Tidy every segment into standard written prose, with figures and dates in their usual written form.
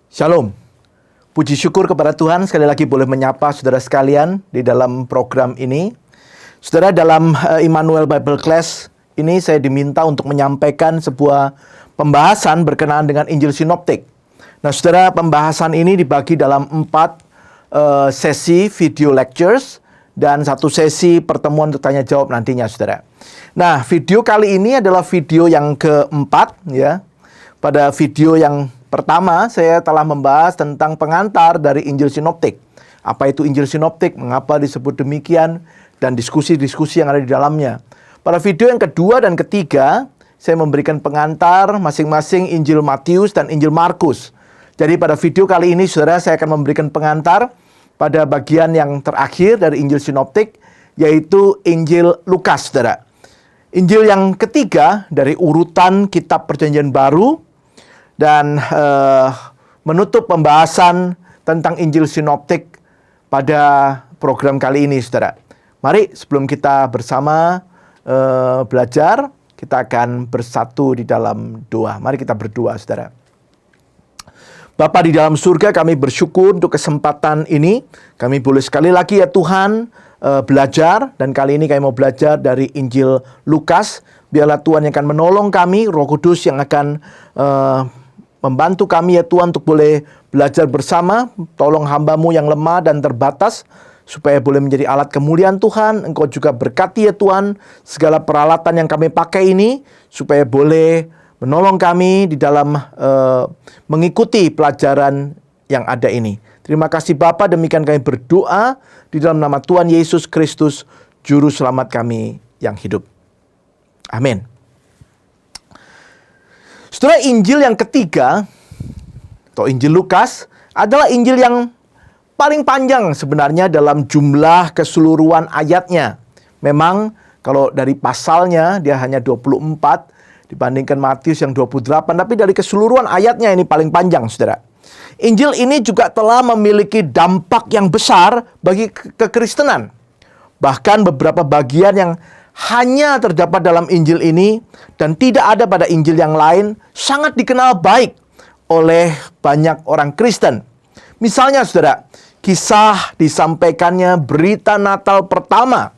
Shalom. Puji syukur kepada Tuhan sekali lagi boleh menyapa saudara sekalian di dalam program ini. Saudara, dalam Immanuel Bible Class ini saya diminta untuk menyampaikan sebuah pembahasan berkenaan dengan Injil Sinoptik. Nah, saudara, pembahasan ini dibagi dalam 4 sesi video lectures dan 1 sesi pertemuan tanya jawab nantinya, saudara. Nah, video kali ini adalah video yang keempat, ya. Pada video yang pertama, saya telah membahas tentang pengantar dari Injil Sinoptik. Apa itu Injil Sinoptik, mengapa disebut demikian, dan diskusi-diskusi yang ada di dalamnya. Pada video yang kedua dan ketiga, saya memberikan pengantar masing-masing Injil Matius dan Injil Markus. Jadi pada video kali ini, saudara, saya akan memberikan pengantar pada bagian yang terakhir dari Injil Sinoptik, yaitu Injil Lukas, saudara. Injil yang ketiga dari urutan Kitab Perjanjian Baru, dan menutup pembahasan tentang Injil Sinoptik pada program kali ini, saudara. Mari sebelum kita bersama belajar, kita akan bersatu di dalam doa. Mari kita berdoa, saudara. Bapa di dalam surga, kami bersyukur untuk kesempatan ini. Kami boleh sekali lagi, ya Tuhan, belajar. Dan kali ini kami mau belajar dari Injil Lukas. Biarlah Tuhan yang akan menolong kami, Roh Kudus yang akan membantu kami, ya Tuhan, untuk boleh belajar bersama. Tolong hamba-Mu yang lemah dan terbatas, supaya boleh menjadi alat kemuliaan Tuhan. Engkau juga berkati, ya Tuhan, segala peralatan yang kami pakai ini, supaya boleh menolong kami di dalam mengikuti pelajaran yang ada ini. Terima kasih Bapa, demikian kami berdoa di dalam nama Tuhan Yesus Kristus, Juru Selamat kami yang hidup. Amin. Saudara, Injil yang ketiga, atau Injil Lukas, adalah Injil yang paling panjang sebenarnya dalam jumlah keseluruhan ayatnya. Memang kalau dari pasalnya dia hanya 24 dibandingkan Matius yang 28, tapi dari keseluruhan ayatnya ini paling panjang, saudara. Injil ini juga telah memiliki dampak yang besar bagi kekristenan. Bahkan beberapa bagian yang hanya terdapat dalam Injil ini dan tidak ada pada Injil yang lain sangat dikenal baik oleh banyak orang Kristen. Misalnya, saudara, kisah disampaikannya berita Natal pertama,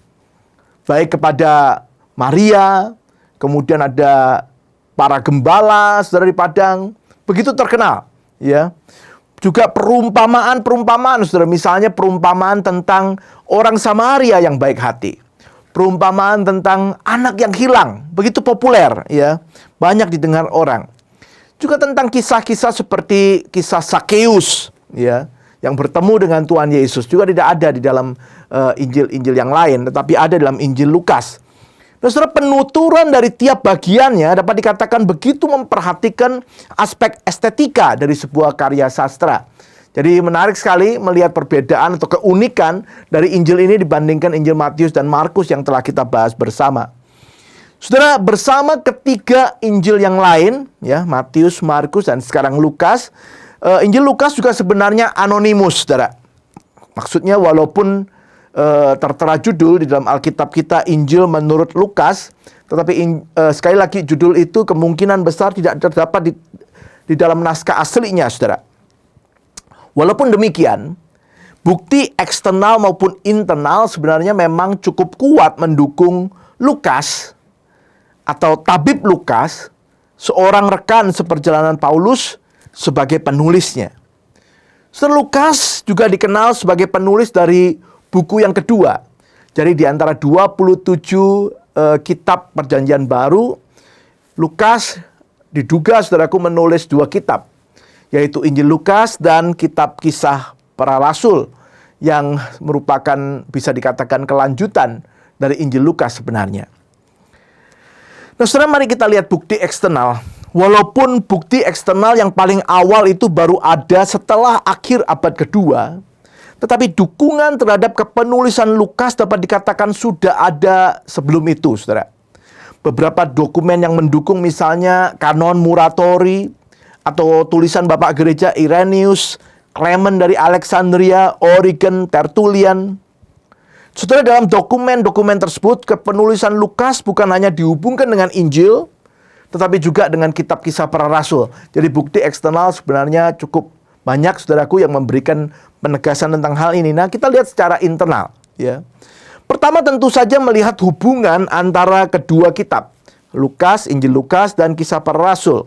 baik kepada Maria, kemudian ada para gembala, saudara, di padang, begitu terkenal, ya. Juga perumpamaan-perumpamaan, saudara, misalnya perumpamaan tentang orang Samaria yang baik hati. Perumpamaan tentang anak yang hilang, begitu populer, ya. Banyak didengar orang. Juga tentang kisah-kisah seperti kisah Sakeus, ya, yang bertemu dengan Tuhan Yesus. Juga tidak ada di dalam Injil-Injil yang lain, tetapi ada dalam Injil Lukas. Nah, saudara, penuturan dari tiap bagiannya dapat dikatakan begitu memperhatikan aspek estetika dari sebuah karya sastra. Jadi menarik sekali melihat perbedaan atau keunikan dari Injil ini dibandingkan Injil Matius dan Markus yang telah kita bahas bersama. Saudara, bersama ketiga Injil yang lain, ya, Matius, Markus, dan sekarang Lukas, Injil Lukas juga sebenarnya anonimus, saudara. Maksudnya walaupun tertera judul di dalam Alkitab kita Injil menurut Lukas, tetapi sekali lagi judul itu kemungkinan besar tidak terdapat di dalam naskah aslinya, saudara. Walaupun demikian, bukti eksternal maupun internal sebenarnya memang cukup kuat mendukung Lukas atau tabib Lukas, seorang rekan seperjalanan Paulus, sebagai penulisnya. Saudara, Lukas juga dikenal sebagai penulis dari buku yang kedua. Jadi di antara 27 kitab Perjanjian Baru, Lukas diduga, saudaraku, menulis 2 kitab, yaitu Injil Lukas dan kitab Kisah Para Rasul, yang merupakan bisa dikatakan kelanjutan dari Injil Lukas sebenarnya. Nah, saudara, mari kita lihat bukti eksternal. Walaupun bukti eksternal yang paling awal itu baru ada setelah akhir abad kedua, tetapi dukungan terhadap kepenulisan Lukas dapat dikatakan sudah ada sebelum itu, saudara. Beberapa dokumen yang mendukung, misalnya kanon Muratori, atau tulisan Bapak Gereja Irenaeus, Clement dari Alexandria, Origen, Tertullian. Saudara, dalam dokumen-dokumen tersebut, kepenulisan Lukas bukan hanya dihubungkan dengan Injil, tetapi juga dengan kitab Kisah Para Rasul. Jadi bukti eksternal sebenarnya cukup Banyak saudaraku yang memberikan penegasan tentang hal ini. Nah, kita lihat secara internal, ya. Pertama tentu saja melihat hubungan antara kedua kitab, Lukas, Injil Lukas, dan Kisah Para Rasul.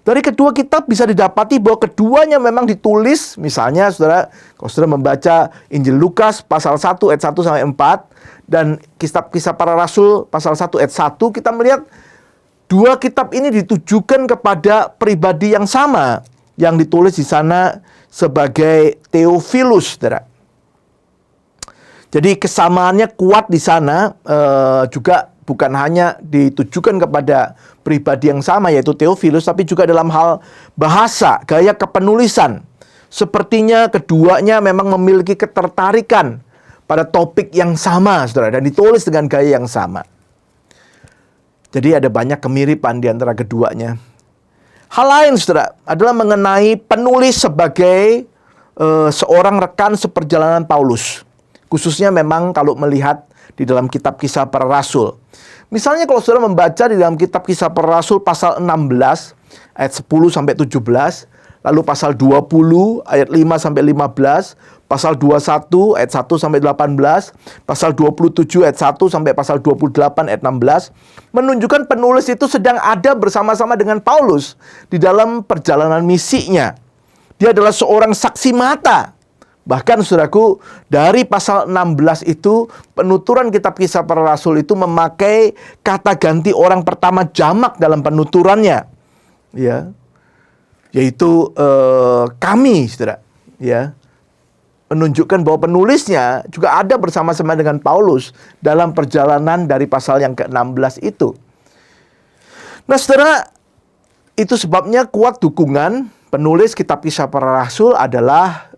Dari kedua kitab bisa didapati bahwa keduanya memang ditulis, misalnya saudara, kalau saudara membaca Injil Lukas pasal 1 ayat 1 sampai 4 dan Kisah Para Rasul pasal 1 ayat 1, kita melihat dua kitab ini ditujukan kepada pribadi yang sama yang ditulis di sana sebagai Theophilus, saudara. Jadi kesamaannya kuat di sana, juga bukan hanya ditujukan kepada pribadi yang sama yaitu Theophilus, tapi juga dalam hal bahasa, gaya kepenulisan. Sepertinya keduanya memang memiliki ketertarikan pada topik yang sama, saudara, dan ditulis dengan gaya yang sama. Jadi ada banyak kemiripan di antara keduanya. Hal lain, saudara, adalah mengenai penulis sebagai seorang rekan seperjalanan Paulus. Khususnya memang kalau melihat di dalam kitab Kisah Para Rasul. Misalnya kalau saudara membaca di dalam kitab Kisah Para Rasul pasal 16 ayat 10 sampai 17, lalu pasal 20 ayat 5 sampai 15, pasal 21 ayat 1 sampai 18, pasal 27 ayat 1 sampai pasal 28 ayat 16, menunjukkan penulis itu sedang ada bersama-sama dengan Paulus di dalam perjalanan misinya. Dia adalah seorang saksi mata. Bahkan saudaraku, dari pasal 16 itu, penuturan kitab Kisah Para Rasul itu memakai kata ganti orang pertama jamak dalam penuturannya. Ya. Yaitu kami, saudara. Ya. Menunjukkan bahwa penulisnya juga ada bersama-sama dengan Paulus dalam perjalanan dari pasal yang ke-16 itu. Nah, saudara, itu sebabnya kuat dukungan penulis kitab Kisah Para Rasul adalah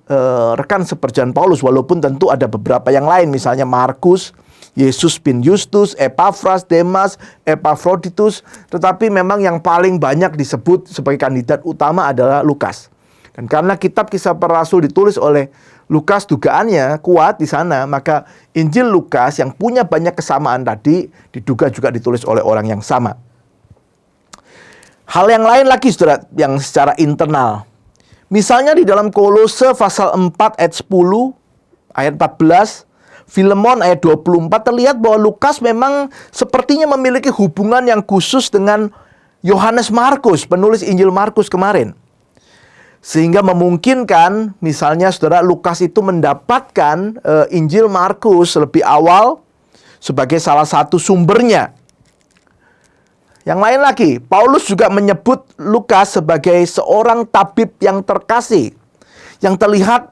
rekan seperjalanan Paulus, walaupun tentu ada beberapa yang lain, misalnya Markus, Yesus bin Justus, Epaphras, Demas, Epaphroditus, tetapi memang yang paling banyak disebut sebagai kandidat utama adalah Lukas. Dan karena kitab Kisah Para Rasul ditulis oleh Lukas, dugaannya kuat di sana, maka Injil Lukas yang punya banyak kesamaan tadi diduga juga ditulis oleh orang yang sama. Hal yang lain lagi, saudara, yang secara internal. Misalnya di dalam Kolose pasal 4 ayat 10, ayat 14, Filemon ayat 24, terlihat bahwa Lukas memang sepertinya memiliki hubungan yang khusus dengan Yohanes Markus, penulis Injil Markus kemarin. Sehingga memungkinkan misalnya saudara Lukas itu mendapatkan Injil Markus lebih awal sebagai salah satu sumbernya. Yang lain lagi, Paulus juga menyebut Lukas sebagai seorang tabib yang terkasih, yang terlihat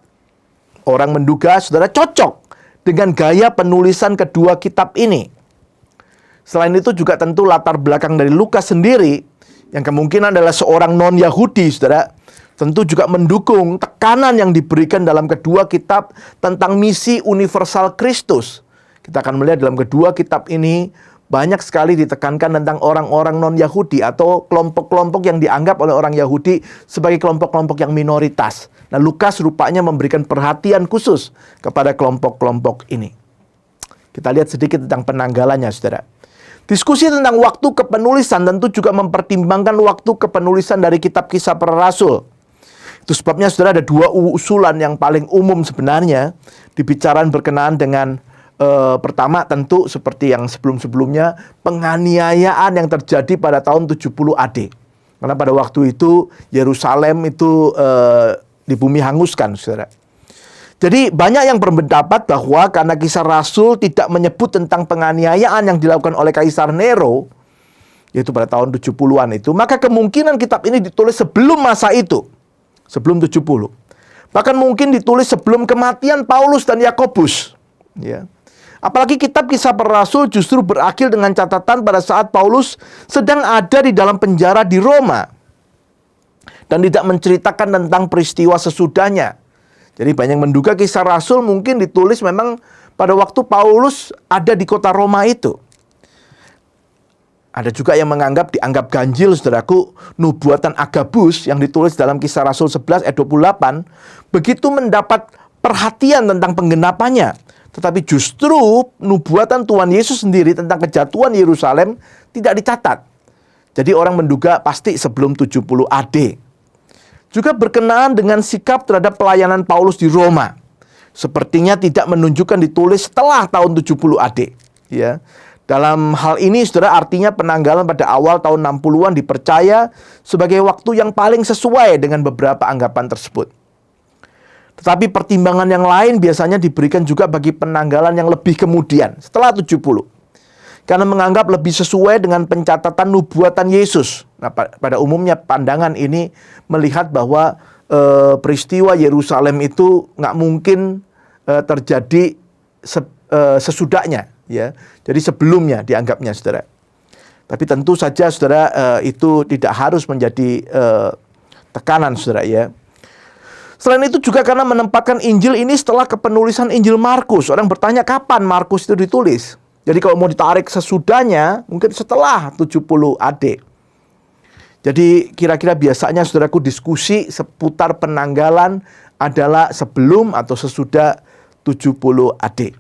orang menduga saudara cocok dengan gaya penulisan kedua kitab ini. Selain itu juga tentu latar belakang dari Lukas sendiri, yang kemungkinan adalah seorang non-Yahudi, saudara, tentu juga mendukung tekanan yang diberikan dalam kedua kitab tentang misi universal Kristus. Kita akan melihat dalam kedua kitab ini banyak sekali ditekankan tentang orang-orang non-Yahudi atau kelompok-kelompok yang dianggap oleh orang Yahudi sebagai kelompok-kelompok yang minoritas. Nah, Lukas rupanya memberikan perhatian khusus kepada kelompok-kelompok ini. Kita lihat sedikit tentang penanggalannya, saudara. Diskusi tentang waktu kepenulisan tentu juga mempertimbangkan waktu kepenulisan dari kitab Kisah Para Rasul. Itu sebabnya, saudara, ada dua usulan yang paling umum sebenarnya dibicaraan berkenaan dengan pertama tentu seperti yang sebelum-sebelumnya, penganiayaan yang terjadi pada tahun 70 AD. Karena pada waktu itu Yerusalem itu di bumi hanguskan, saudara. Jadi banyak yang berpendapat bahwa karena Kisah Rasul tidak menyebut tentang penganiayaan yang dilakukan oleh Kaisar Nero, yaitu pada tahun 70-an itu, maka kemungkinan kitab ini ditulis sebelum masa itu, sebelum 70. Bahkan mungkin ditulis sebelum kematian Paulus dan Yakobus, ya. Apalagi kitab Kisah Para Rasul justru berakhir dengan catatan pada saat Paulus sedang ada di dalam penjara di Roma dan tidak menceritakan tentang peristiwa sesudahnya. Jadi banyak menduga Kisah Rasul mungkin ditulis memang pada waktu Paulus ada di kota Roma itu. Ada juga yang dianggap ganjil, saudaraku, nubuatan Agabus yang ditulis dalam Kisah Rasul 11 ayat 28 begitu mendapat perhatian tentang penggenapannya. Tetapi justru nubuatan Tuhan Yesus sendiri tentang kejatuhan Yerusalem tidak dicatat. Jadi orang menduga pasti sebelum 70 AD. Juga berkenaan dengan sikap terhadap pelayanan Paulus di Roma. Sepertinya tidak menunjukkan ditulis setelah tahun 70 AD. Ya. Dalam hal ini, saudara, artinya penanggalan pada awal tahun 60-an dipercaya sebagai waktu yang paling sesuai dengan beberapa anggapan tersebut. Tetapi pertimbangan yang lain biasanya diberikan juga bagi penanggalan yang lebih kemudian, setelah 70. Karena menganggap lebih sesuai dengan pencatatan nubuatan Yesus. Nah, pada umumnya pandangan ini melihat bahwa peristiwa Yerusalem itu nggak mungkin terjadi sesudahnya, ya. Jadi sebelumnya dianggapnya, saudara. Tapi tentu saja, saudara, itu tidak harus menjadi tekanan, saudara, ya. Selain itu juga karena menempatkan Injil ini setelah kepenulisan Injil Markus. Orang bertanya kapan Markus itu ditulis. Jadi kalau mau ditarik sesudahnya, mungkin setelah 70 AD. Jadi kira-kira biasanya, saudaraku, diskusi seputar penanggalan adalah sebelum atau sesudah 70 AD.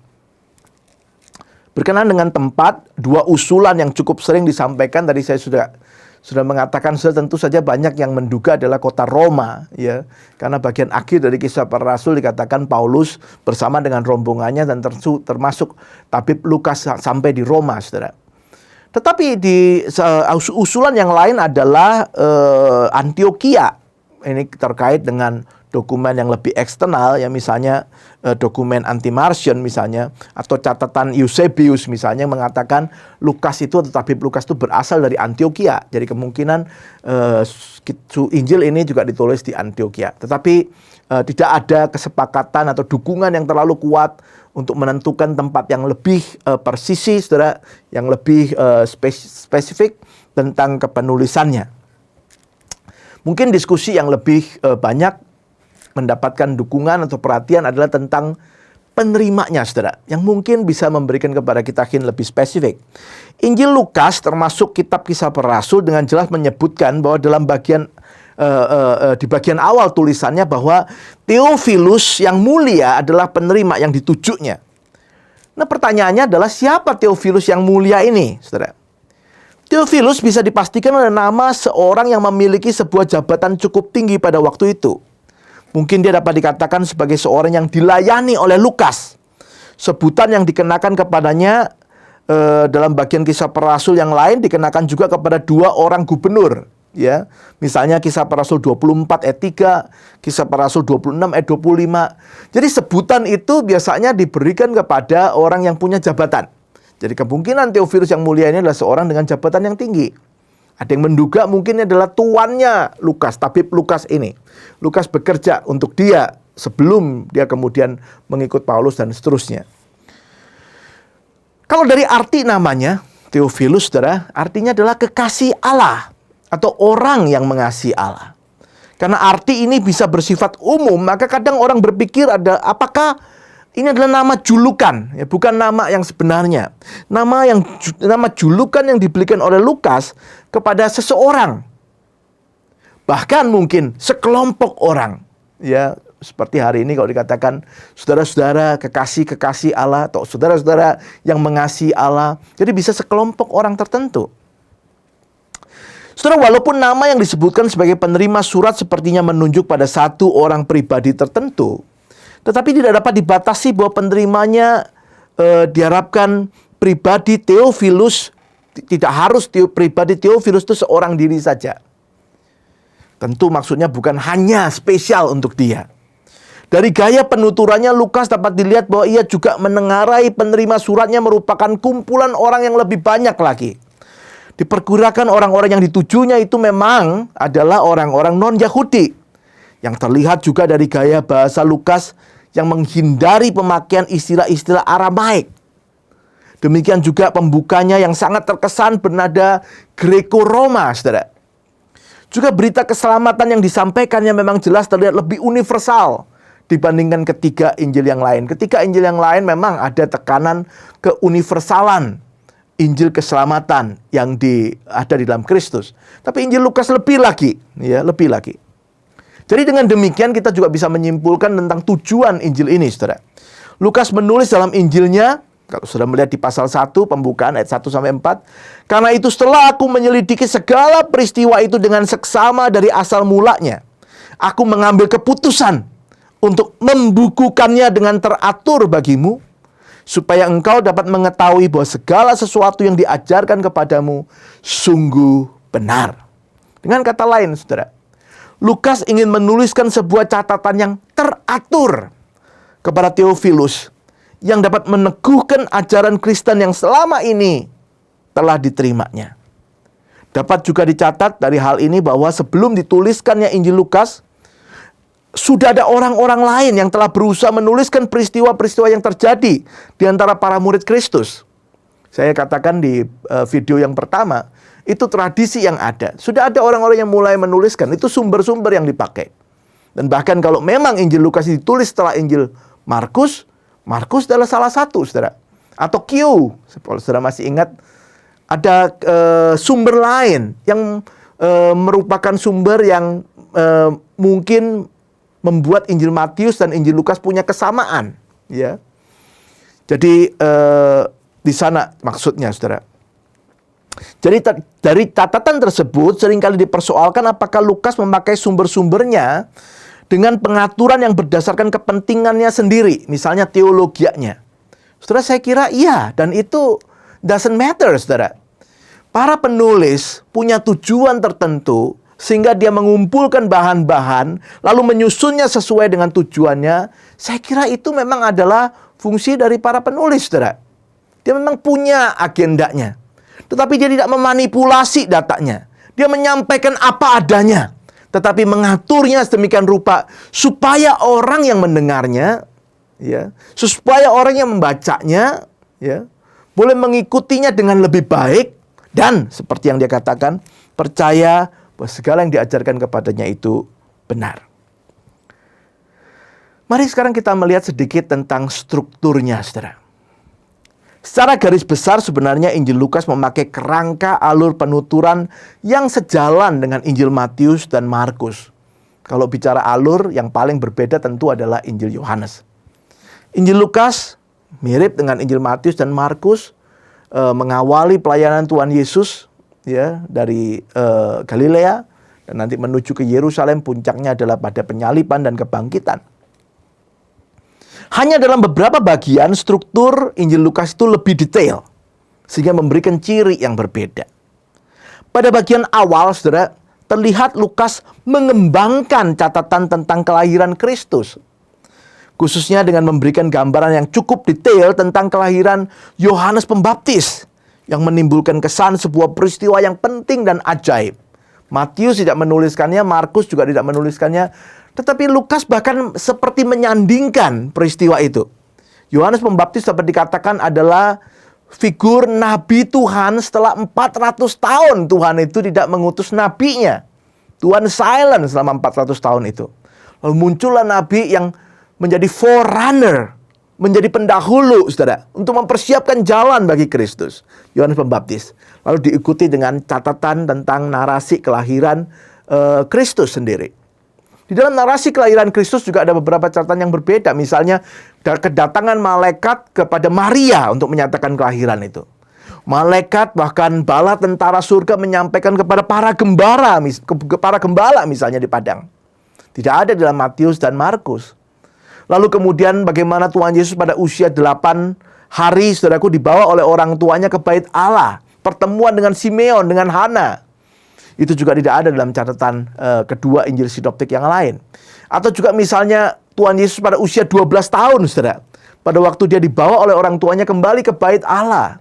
Berkenaan dengan tempat, dua usulan yang cukup sering disampaikan, tadi saya sudah mengatakan, tentu saja banyak yang menduga adalah kota Roma, ya, karena bagian akhir dari Kisah Para Rasul dikatakan Paulus bersama dengan rombongannya dan termasuk tabib Lukas sampai di Roma, saudara. Tetapi di usulan yang lain adalah Antioquia. Ini terkait dengan dokumen yang lebih eksternal, ya, misalnya dokumen Anti-Marcion misalnya, atau catatan Eusebius misalnya mengatakan Lukas itu, atau tabib Lukas itu berasal dari Antioquia. Jadi kemungkinan Injil ini juga ditulis di Antioquia. Tetapi tidak ada kesepakatan atau dukungan yang terlalu kuat untuk menentukan tempat yang lebih persisi, saudara, yang lebih spesifik tentang kepenulisannya. Mungkin diskusi yang lebih banyak mendapatkan dukungan atau perhatian adalah tentang penerimanya, saudara, yang mungkin bisa memberikan kepada kita hint lebih spesifik. Injil Lukas termasuk kitab Kisah Para Rasul dengan jelas menyebutkan bahwa dalam bagian di bagian awal tulisannya bahwa Theophilus yang mulia adalah penerima yang ditujunya. Nah, pertanyaannya adalah siapa Theophilus yang mulia ini, saudara? Theophilus bisa dipastikan adalah nama seorang yang memiliki sebuah jabatan cukup tinggi pada waktu itu. Mungkin dia dapat dikatakan sebagai seorang yang dilayani oleh Lukas. Sebutan yang dikenakan kepadanya dalam bagian Kisah Para Rasul yang lain dikenakan juga kepada dua orang gubernur, ya. Misalnya Kisah Para Rasul 24 ayat 3, Kisah Para Rasul 26 ayat 25. Jadi sebutan itu biasanya diberikan kepada orang yang punya jabatan. Jadi kemungkinan Theophilus yang mulia ini adalah seorang dengan jabatan yang tinggi. Ada yang menduga mungkin ini adalah tuannya Lukas, tabib Lukas ini. Lukas bekerja untuk dia sebelum dia kemudian mengikut Paulus dan seterusnya. Kalau dari arti namanya, Theophilus, saudara, artinya adalah kekasih Allah atau orang yang mengasihi Allah. Karena arti ini bisa bersifat umum, maka kadang orang berpikir apakah ini adalah nama julukan, ya, bukan nama yang sebenarnya. Nama julukan yang diberikan oleh Lukas kepada seseorang. Bahkan mungkin sekelompok orang. Ya, seperti hari ini kalau dikatakan saudara-saudara kekasih-kekasih Allah atau saudara-saudara yang mengasihi Allah. Jadi bisa sekelompok orang tertentu. Saudara, walaupun nama yang disebutkan sebagai penerima surat sepertinya menunjuk pada satu orang pribadi tertentu, tetapi tidak dapat dibatasi bahwa penerimanya diharapkan pribadi Theophilus. Tidak harus pribadi Theophilus itu seorang diri saja. Tentu maksudnya bukan hanya spesial untuk dia. Dari gaya penuturannya Lukas dapat dilihat bahwa ia juga menengarai penerima suratnya merupakan kumpulan orang yang lebih banyak lagi. Diperkirakan orang-orang yang ditujunya itu memang adalah orang-orang non-Yahudi. Yang terlihat juga dari gaya bahasa Lukas yang menghindari pemakaian istilah-istilah Aramaik. Demikian juga pembukanya yang sangat terkesan bernada Greco-Roma, saudara. Juga berita keselamatan yang disampaikannya memang jelas terlihat lebih universal dibandingkan ketiga Injil yang lain. Ketiga Injil yang lain memang ada tekanan keuniversalan Injil keselamatan yang ada di dalam Kristus. Tapi Injil Lukas lebih lagi, ya, lebih lagi. Jadi dengan demikian kita juga bisa menyimpulkan tentang tujuan Injil ini, saudara. Lukas menulis dalam Injilnya, kalau sudah melihat di pasal 1, pembukaan ayat 1-4. Karena itu setelah aku menyelidiki segala peristiwa itu dengan seksama dari asal mulanya. Aku mengambil keputusan untuk membukukannya dengan teratur bagimu, supaya engkau dapat mengetahui bahwa segala sesuatu yang diajarkan kepadamu sungguh benar. Dengan kata lain, saudara, Lukas ingin menuliskan sebuah catatan yang teratur kepada Theophilus yang dapat meneguhkan ajaran Kristen yang selama ini telah diterimanya. Dapat juga dicatat dari hal ini bahwa sebelum dituliskannya Injil Lukas, sudah ada orang-orang lain yang telah berusaha menuliskan peristiwa-peristiwa yang terjadi di antara para murid Kristus. Saya katakan di video yang pertama, itu tradisi yang ada. Sudah ada orang-orang yang mulai menuliskan, itu sumber-sumber yang dipakai. Dan bahkan kalau memang Injil Lukas ditulis setelah Injil Markus, Markus adalah salah satu, saudara. Atau Q, kalau saudara masih ingat, ada sumber lain yang merupakan sumber yang mungkin membuat Injil Matius dan Injil Lukas punya kesamaan, ya. Jadi di sana maksudnya, saudara. Jadi dari catatan tersebut seringkali dipersoalkan apakah Lukas memakai sumber-sumbernya dengan pengaturan yang berdasarkan kepentingannya sendiri, misalnya teologianya. Saudara, saya kira iya, dan itu doesn't matter, saudara. Para penulis punya tujuan tertentu, sehingga dia mengumpulkan bahan-bahan, lalu menyusunnya sesuai dengan tujuannya. Saya kira itu memang adalah fungsi dari para penulis, saudara. Dia memang punya agendanya. Tetapi dia tidak memanipulasi datanya. Dia menyampaikan apa adanya. Tetapi mengaturnya sedemikian rupa, supaya orang yang mendengarnya, ya, supaya orang yang membacanya, ya, boleh mengikutinya dengan lebih baik. Dan seperti yang dia katakan, percaya bahwa segala yang diajarkan kepadanya itu benar. Mari sekarang kita melihat sedikit tentang strukturnya, saudara. Secara garis besar sebenarnya Injil Lukas memakai kerangka alur penuturan yang sejalan dengan Injil Matius dan Markus. Kalau bicara alur, yang paling berbeda tentu adalah Injil Yohanes. Injil Lukas mirip dengan Injil Matius dan Markus, mengawali pelayanan Tuhan Yesus, ya, dari Galilea dan nanti menuju ke Yerusalem. Puncaknya adalah pada penyaliban dan kebangkitan. Hanya dalam beberapa bagian struktur Injil Lukas itu lebih detail, sehingga memberikan ciri yang berbeda. Pada bagian awal, saudara, terlihat Lukas mengembangkan catatan tentang kelahiran Kristus, khususnya dengan memberikan gambaran yang cukup detail tentang kelahiran Yohanes Pembaptis, yang menimbulkan kesan sebuah peristiwa yang penting dan ajaib. Matius tidak menuliskannya, Markus juga tidak menuliskannya, tetapi Lukas bahkan seperti menyandingkan peristiwa itu. Yohanes Pembaptis dapat dikatakan adalah figur nabi Tuhan setelah 400 tahun Tuhan itu tidak mengutus nabinya. Tuhan silent selama 400 tahun itu. Lalu muncullah nabi yang menjadi forerunner, menjadi pendahulu, saudara, untuk mempersiapkan jalan bagi Kristus, Yohanes Pembaptis. Lalu diikuti dengan catatan tentang narasi kelahiran Kristus sendiri. Di dalam narasi kelahiran Kristus juga ada beberapa catatan yang berbeda. Misalnya kedatangan malaikat kepada Maria untuk menyatakan kelahiran itu. Malaikat bahkan bala tentara surga menyampaikan kepada para gembala misalnya di padang. Tidak ada dalam Matius dan Markus. Lalu kemudian bagaimana Tuhan Yesus pada usia 8 hari, saudaraku, dibawa oleh orang tuanya ke bait Allah. Pertemuan dengan Simeon, dengan Hana. Itu juga tidak ada dalam catatan kedua Injil Sinoptik yang lain. Atau juga misalnya Tuhan Yesus pada usia 12 tahun, saudara. Pada waktu dia dibawa oleh orang tuanya kembali ke bait Allah.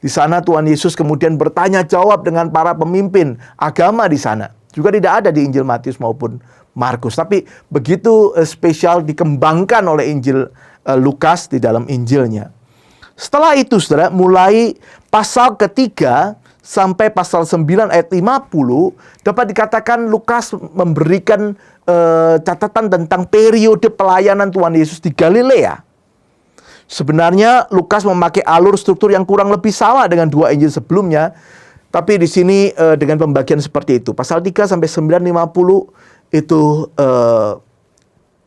Di sana Tuhan Yesus kemudian bertanya jawab dengan para pemimpin agama di sana. Juga tidak ada di Injil Matius maupun Markus. Tapi begitu spesial dikembangkan oleh Injil Lukas di dalam Injilnya. Setelah itu, saudara, mulai pasal ketiga sampai pasal 9 ayat 50, dapat dikatakan Lukas memberikan catatan tentang periode pelayanan Tuhan Yesus di Galilea. Sebenarnya Lukas memakai alur struktur yang kurang lebih sama dengan dua Injil sebelumnya, tapi di sini dengan pembagian seperti itu. Pasal 3 sampai 9:50 itu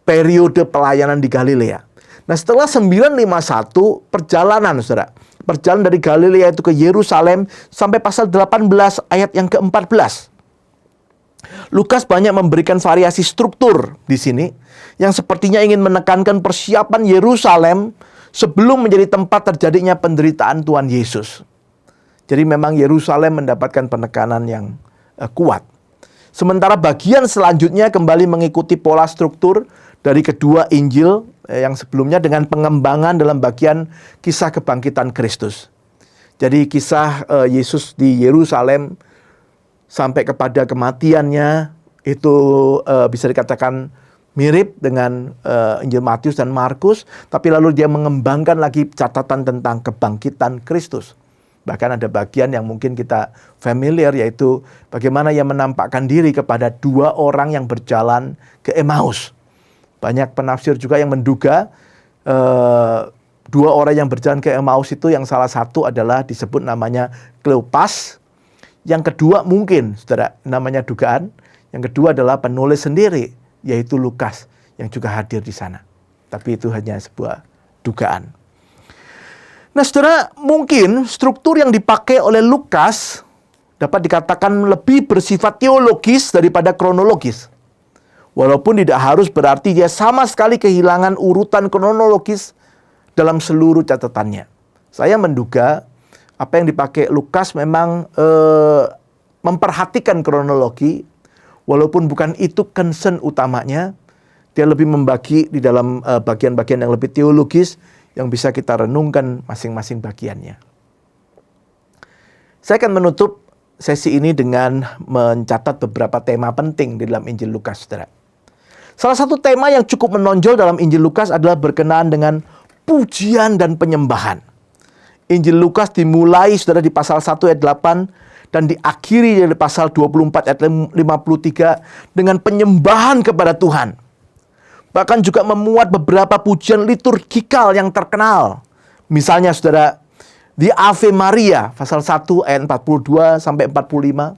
periode pelayanan di Galilea. Nah, setelah 951 perjalanan, saudara. Perjalanan dari Galilea itu ke Yerusalem sampai pasal 18 ayat yang ke-14. Lukas banyak memberikan variasi struktur di sini yang sepertinya ingin menekankan persiapan Yerusalem sebelum menjadi tempat terjadinya penderitaan Tuhan Yesus. Jadi memang Yerusalem mendapatkan penekanan yang kuat. Sementara bagian selanjutnya kembali mengikuti pola struktur dari kedua Injil yang sebelumnya dengan pengembangan dalam bagian kisah kebangkitan Kristus. Jadi kisah Yesus di Yerusalem sampai kepada kematiannya itu bisa dikatakan mirip dengan Injil Matius dan Markus, tapi lalu dia mengembangkan lagi catatan tentang kebangkitan Kristus. Bahkan ada bagian yang mungkin kita familiar, yaitu bagaimana ia menampakkan diri kepada dua orang yang berjalan ke Emmaus. Banyak penafsir juga yang menduga dua orang yang berjalan ke Emmaus itu yang salah satu adalah disebut namanya Kleopas. Yang kedua mungkin, saudara, namanya dugaan. Yang kedua adalah penulis sendiri, yaitu Lukas yang juga hadir di sana. Tapi itu hanya sebuah dugaan. Nah, saudara, mungkin struktur yang dipakai oleh Lukas dapat dikatakan lebih bersifat teologis daripada kronologis. Walaupun tidak harus berarti dia sama sekali kehilangan urutan kronologis dalam seluruh catatannya. Saya menduga apa yang dipakai Lukas memang memperhatikan kronologi, walaupun bukan itu concern utamanya. Dia lebih membagi di dalam bagian-bagian yang lebih teologis yang bisa kita renungkan masing-masing bagiannya. Saya akan menutup sesi ini dengan mencatat beberapa tema penting di dalam Injil Lukas, saudara. Salah satu tema yang cukup menonjol dalam Injil Lukas adalah berkenaan dengan pujian dan penyembahan. Injil Lukas dimulai, saudara, di pasal 1 ayat 8 dan diakhiri dari pasal 24 ayat 53 dengan penyembahan kepada Tuhan. Bahkan juga memuat beberapa pujian liturgikal yang terkenal. Misalnya, saudara, di Ave Maria pasal 1 ayat 42 sampai 45,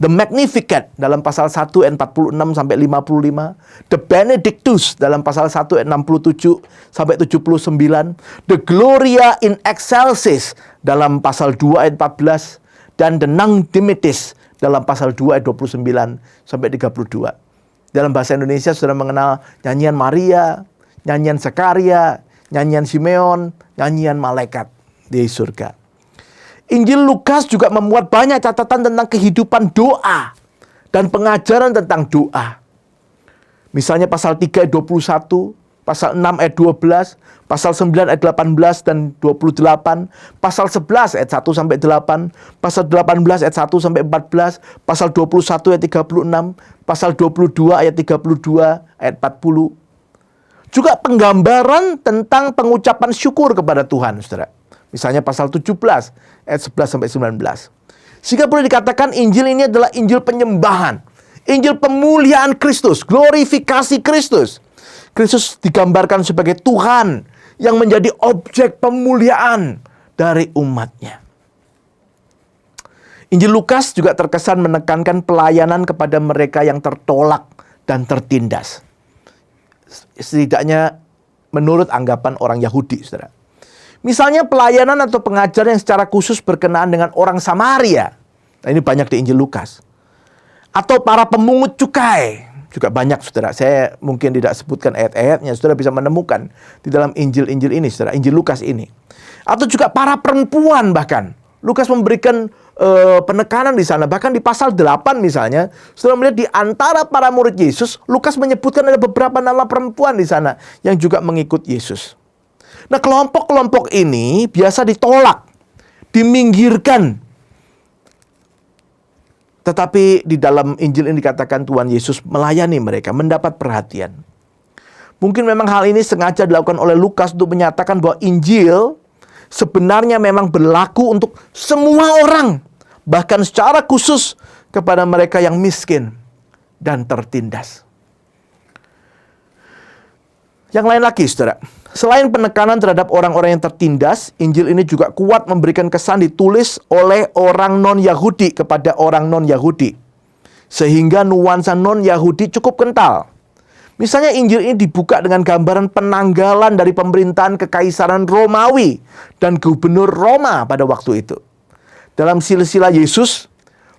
The Magnificat dalam pasal 1 ayat 46 sampai 55, The Benedictus dalam pasal 1 ayat 67 sampai 79, The Gloria in Excelsis dalam pasal 2 ayat 14, dan The Nunc Dimittis dalam pasal 2 ayat 29 sampai 32. Dalam bahasa Indonesia sudah mengenal nyanyian Maria, nyanyian Zakaria, nyanyian Simeon, nyanyian malaikat di surga. Injil Lukas juga memuat banyak catatan tentang kehidupan doa dan pengajaran tentang doa. Misalnya pasal 3 ayat 21, pasal 6 ayat 12, pasal 9 ayat 18 dan 28, pasal 11 ayat 1 sampai 8, pasal 18 ayat 1 sampai 14, pasal 21 ayat 36, pasal 22 ayat 32 ayat 40. Juga penggambaran tentang pengucapan syukur kepada Tuhan, saudara. Misalnya pasal 17 ayat 11 sampai 19. Sehingga boleh dikatakan Injil ini adalah Injil penyembahan, Injil pemuliaan Kristus, glorifikasi Kristus. Kristus digambarkan sebagai Tuhan yang menjadi objek pemuliaan dari umatnya. Injil Lukas juga terkesan menekankan pelayanan kepada mereka yang tertolak dan tertindas. Setidaknya menurut anggapan orang Yahudi, saudara. Misalnya pelayanan atau pengajaran yang secara khusus berkenaan dengan orang Samaria. Nah, ini banyak di Injil Lukas. Atau para pemungut cukai. Juga banyak, saudara. Saya mungkin tidak sebutkan ayat-ayatnya. Saudara bisa menemukan di dalam Injil-Injil ini, saudara. Injil Lukas ini. Atau juga para perempuan bahkan. Lukas memberikan penekanan di sana. Bahkan di pasal 8 misalnya. Saudara melihat di antara para murid Yesus, Lukas menyebutkan ada beberapa nama perempuan di sana yang juga mengikut Yesus. Nah, kelompok-kelompok ini biasa ditolak, diminggirkan. Tetapi di dalam Injil ini dikatakan Tuhan Yesus melayani mereka, mendapat perhatian. Mungkin memang hal ini sengaja dilakukan oleh Lukas untuk menyatakan bahwa Injil sebenarnya memang berlaku untuk semua orang. Bahkan secara khusus kepada mereka yang miskin dan tertindas. Yang lain lagi, saudara. Selain penekanan terhadap orang-orang yang tertindas, Injil ini juga kuat memberikan kesan ditulis oleh orang non-Yahudi kepada orang non-Yahudi. Sehingga nuansa non-Yahudi cukup kental. Misalnya Injil ini dibuka dengan gambaran penanggalan dari pemerintahan Kekaisaran Romawi dan gubernur Roma pada waktu itu. Dalam silsilah Yesus,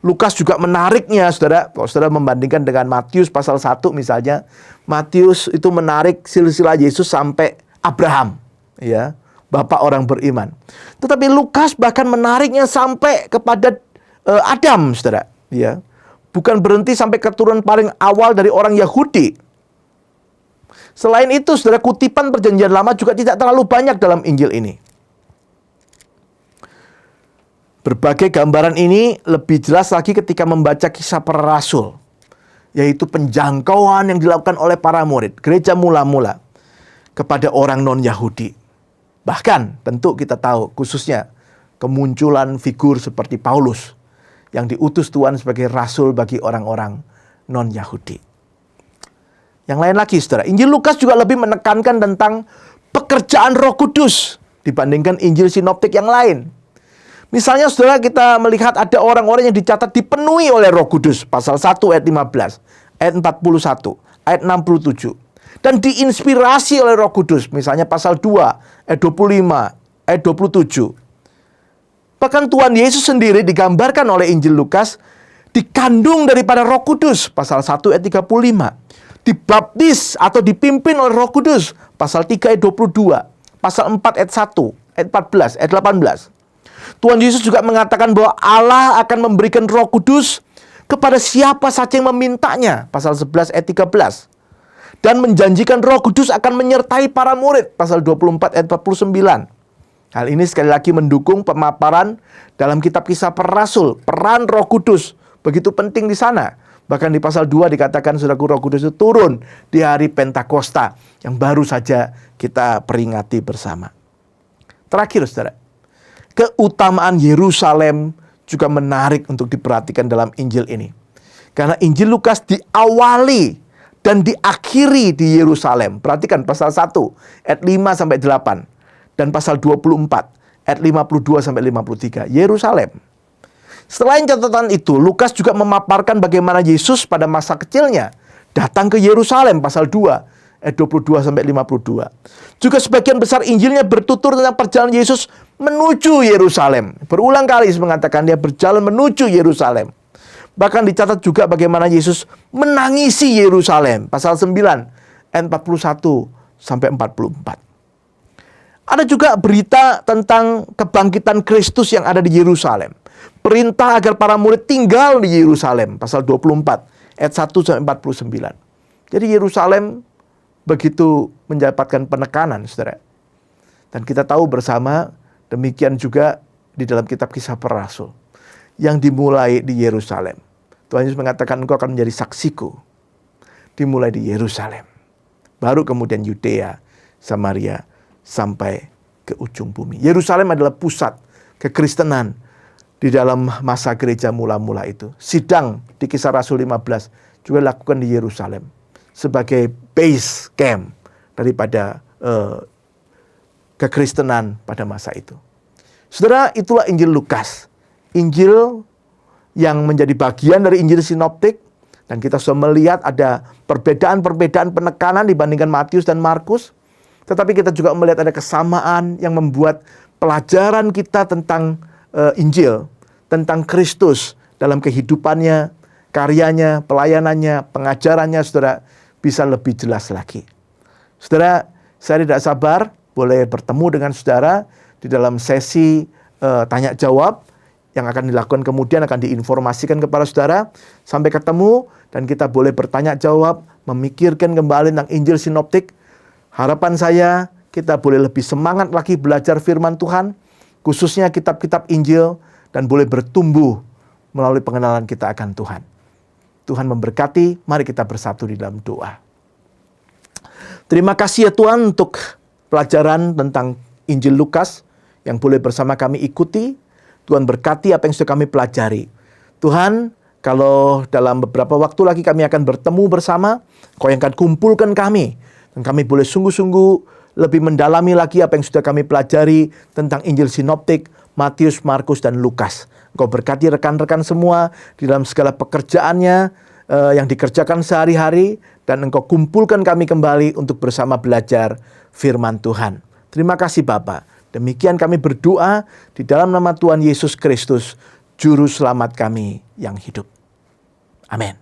Lukas juga menariknya, saudara. Kalau saudara membandingkan dengan Matius pasal 1 misalnya, Matius itu menarik silsilah Yesus sampai Abraham, ya, bapak orang beriman. Tetapi Lukas bahkan menariknya sampai kepada Adam, saudara, ya. Bukan berhenti sampai keturunan paling awal dari orang Yahudi. Selain itu, saudara, kutipan Perjanjian Lama juga tidak terlalu banyak dalam Injil ini. Berbagai gambaran ini lebih jelas lagi ketika membaca Kisah Para Rasul, yaitu penjangkauan yang dilakukan oleh para murid, gereja mula-mula, kepada orang non-Yahudi. Bahkan tentu kita tahu khususnya kemunculan figur seperti Paulus yang diutus Tuhan sebagai rasul bagi orang-orang non-Yahudi. Yang lain lagi, saudara, Injil Lukas juga lebih menekankan tentang pekerjaan Roh Kudus dibandingkan Injil sinoptik yang lain. Misalnya, saudara, kita melihat ada orang-orang yang dicatat dipenuhi oleh Roh Kudus. Pasal 1 ayat 15, ayat 41, ayat 67. Dan diinspirasi oleh Roh Kudus. Misalnya pasal 2 ayat 25, ayat 27. Bahkan Tuhan Yesus sendiri digambarkan oleh Injil Lukas dikandung daripada Roh Kudus. Pasal 1 ayat 35. Dibaptis atau dipimpin oleh Roh Kudus. Pasal 3 ayat 22. Pasal 4 ayat 1, ayat 14, ayat 18. Tuhan Yesus juga mengatakan bahwa Allah akan memberikan Roh Kudus kepada siapa saja yang memintanya. Pasal 11 ayat 13. Dan menjanjikan Roh Kudus akan menyertai para murid. Pasal 24 ayat 49. Hal ini sekali lagi mendukung pemaparan dalam kitab Kisah Para Rasul. Peran Roh Kudus begitu penting di sana. Bahkan di pasal 2 dikatakan saudaraku, Roh Kudus itu turun di hari Pentakosta yang baru saja kita peringati bersama. Terakhir, saudara, keutamaan Yerusalem juga menarik untuk diperhatikan dalam Injil ini. Karena Injil Lukas diawali dan diakhiri di Yerusalem. Perhatikan pasal 1 ayat 5 sampai 8 dan pasal 24 ayat 52 sampai 53. Yerusalem. Selain catatan itu, Lukas juga memaparkan bagaimana Yesus pada masa kecilnya datang ke Yerusalem, pasal 2 ayat 22 sampai 52. Juga sebagian besar Injilnya bertutur tentang perjalanan Yesus menuju Yerusalem. Berulang kali mengatakan dia berjalan menuju Yerusalem. Bahkan dicatat juga bagaimana Yesus menangisi Yerusalem, pasal 9 ayat 41 sampai 44. Ada juga berita tentang kebangkitan Kristus yang ada di Yerusalem. Perintah agar para murid tinggal di Yerusalem, pasal 24 ayat 1 sampai 49. Jadi Yerusalem begitu mendapatkan penekanan, saudara. Dan kita tahu bersama demikian juga di dalam kitab Kisah Para Rasul yang dimulai di Yerusalem. Tuhan Yesus mengatakan engkau akan menjadi saksiku. Dimulai di Yerusalem. Baru kemudian Yudea, Samaria, sampai ke ujung bumi. Yerusalem adalah pusat kekristenan di dalam masa gereja mula-mula itu. Sidang di Kisah Rasul 15 juga dilakukan di Yerusalem sebagai base camp daripada kekristenan pada masa itu. Saudara, itulah Injil Lukas. Injil yang menjadi bagian dari Injil sinoptik. Dan kita sudah melihat ada perbedaan-perbedaan penekanan dibandingkan Matius dan Markus. Tetapi kita juga melihat ada kesamaan yang membuat pelajaran kita tentang Injil, tentang Kristus dalam kehidupannya, karyanya, pelayanannya, pengajarannya, saudara, bisa lebih jelas lagi. Saudara, saya tidak sabar boleh bertemu dengan saudara di dalam sesi tanya jawab yang akan dilakukan kemudian akan diinformasikan kepada saudara. Sampai ketemu dan kita boleh bertanya jawab, memikirkan kembali tentang Injil sinoptik. Harapan saya kita boleh lebih semangat lagi belajar firman Tuhan, khususnya kitab-kitab Injil, dan boleh bertumbuh melalui pengenalan kita akan Tuhan. Tuhan memberkati, mari kita bersatu di dalam doa. Terima kasih ya Tuhan untuk pelajaran tentang Injil Lukas yang boleh bersama kami ikuti. Tuhan berkati apa yang sudah kami pelajari. Tuhan, kalau dalam beberapa waktu lagi kami akan bertemu bersama, Kau yang akan kumpulkan kami, dan kami boleh sungguh-sungguh lebih mendalami lagi apa yang sudah kami pelajari tentang Injil sinoptik, Matius, Markus, dan Lukas. Engkau berkati rekan-rekan semua di dalam segala pekerjaannya yang dikerjakan sehari-hari, dan Engkau kumpulkan kami kembali untuk bersama belajar firman Tuhan. Terima kasih Bapa. Demikian kami berdoa di dalam nama Tuhan Yesus Kristus, Juru Selamat kami yang hidup. Amin.